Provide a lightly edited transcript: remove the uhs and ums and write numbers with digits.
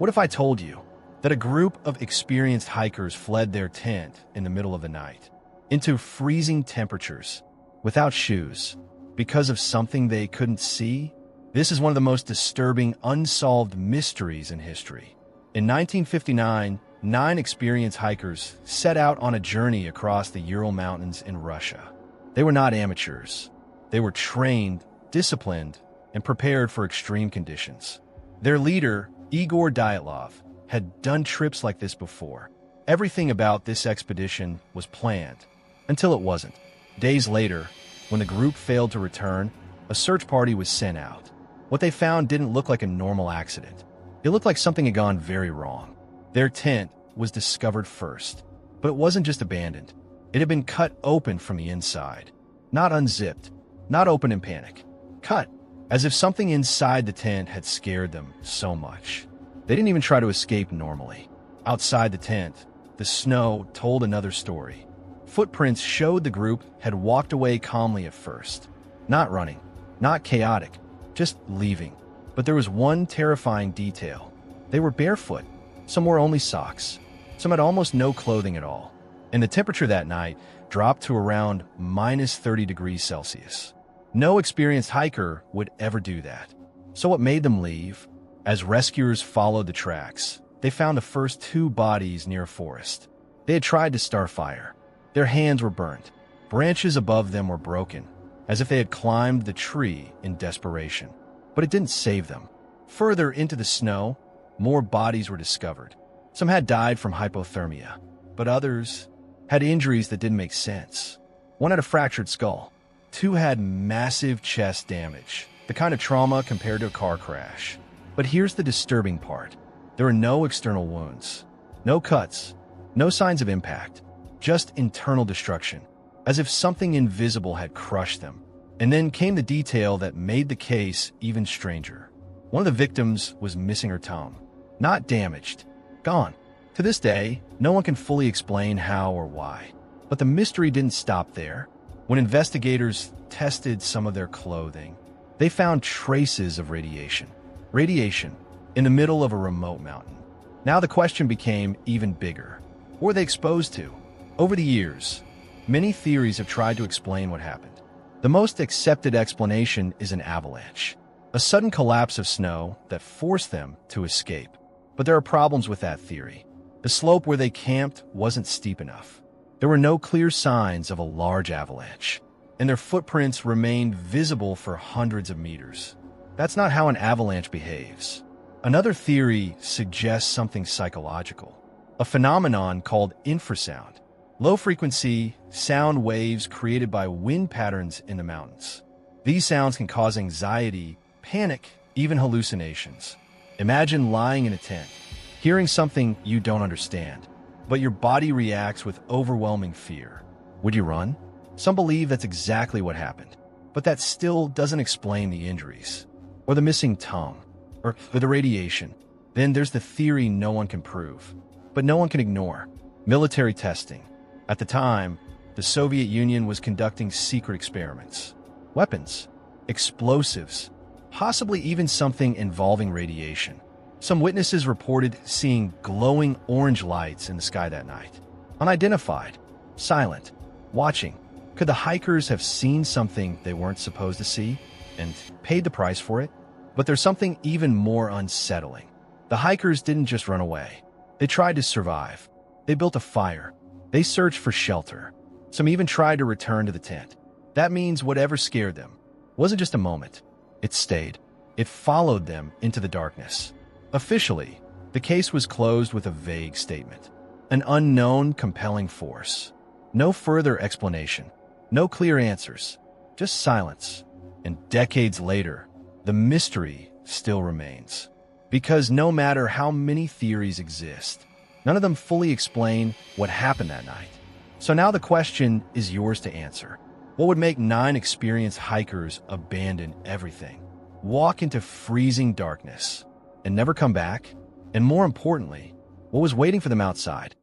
What if I told you that a group of experienced hikers fled their tent in the middle of the night, into freezing temperatures, without shoes, because of something they couldn't see? This is one of the most disturbing unsolved mysteries in history. In 1959, 9 experienced hikers set out on a journey across the Ural Mountains in Russia. They were not amateurs. They were trained, disciplined, and prepared for extreme conditions. Their leader, Igor Dyatlov, had done trips like this before. Everything about this expedition was planned, until it wasn't. Days later, when the group failed to return, a search party was sent out. What they found didn't look like a normal accident. It looked like something had gone very wrong. Their tent was discovered first, but it wasn't just abandoned. It had been cut open from the inside. Not unzipped, not open in panic. Cut, as if something inside the tent had scared them so much. They didn't even try to escape normally. Outside the tent, the snow told another story. Footprints showed the group had walked away calmly at first. Not running, not chaotic, just leaving. But there was one terrifying detail. They were barefoot. Some wore only socks. Some had almost no clothing at all. And the temperature that night dropped to around minus 30 degrees Celsius. No experienced hiker would ever do that. So what made them leave? As rescuers followed the tracks, they found the first 2 bodies near a forest. They had tried to start fire. Their hands were burnt. Branches above them were broken, as if they had climbed the tree in desperation. But it didn't save them. Further into the snow, more bodies were discovered. Some had died from hypothermia, but others had injuries that didn't make sense. One had a fractured skull. 2 had massive chest damage, the kind of trauma compared to a car crash. But here's the disturbing part. There were no external wounds, no cuts, no signs of impact, just internal destruction, as if something invisible had crushed them. And then came the detail that made the case even stranger. One of the victims was missing her tongue. Not damaged, gone. To this day, no one can fully explain how or why. But the mystery didn't stop there. When investigators tested some of their clothing, they found traces of radiation. Radiation in the middle of a remote mountain. Now the question became even bigger. What were they exposed to? Over the years, many theories have tried to explain what happened. The most accepted explanation is an avalanche, a sudden collapse of snow that forced them to escape. But there are problems with that theory. The slope where they camped wasn't steep enough. There were no clear signs of a large avalanche, and their footprints remained visible for hundreds of meters. That's not how an avalanche behaves. Another theory suggests something psychological, a phenomenon called infrasound, low-frequency sound waves created by wind patterns in the mountains. These sounds can cause anxiety, panic, even hallucinations. Imagine lying in a tent, hearing something you don't understand, but your body reacts with overwhelming fear. Would you run? Some believe that's exactly what happened, but that still doesn't explain the injuries, or the missing tongue, or the radiation. Then there's the theory no one can prove, but no one can ignore: military testing. At the time, the Soviet Union was conducting secret experiments. Weapons, explosives, possibly even something involving radiation. Some witnesses reported seeing glowing orange lights in the sky that night. Unidentified, silent, watching. Could the hikers have seen something they weren't supposed to see and paid the price for it? But there's something even more unsettling. The hikers didn't just run away. They tried to survive. They built a fire. They searched for shelter. Some even tried to return to the tent. That means whatever scared them wasn't just a moment. It stayed. It followed them into the darkness. Officially, the case was closed with a vague statement. An unknown compelling force. No further explanation. No clear answers. Just silence. And decades later, the mystery still remains. Because no matter how many theories exist, none of them fully explain what happened that night. So now the question is yours to answer. What would make 9 experienced hikers abandon everything, walk into freezing darkness, and never come back? And more importantly, what was waiting for them outside?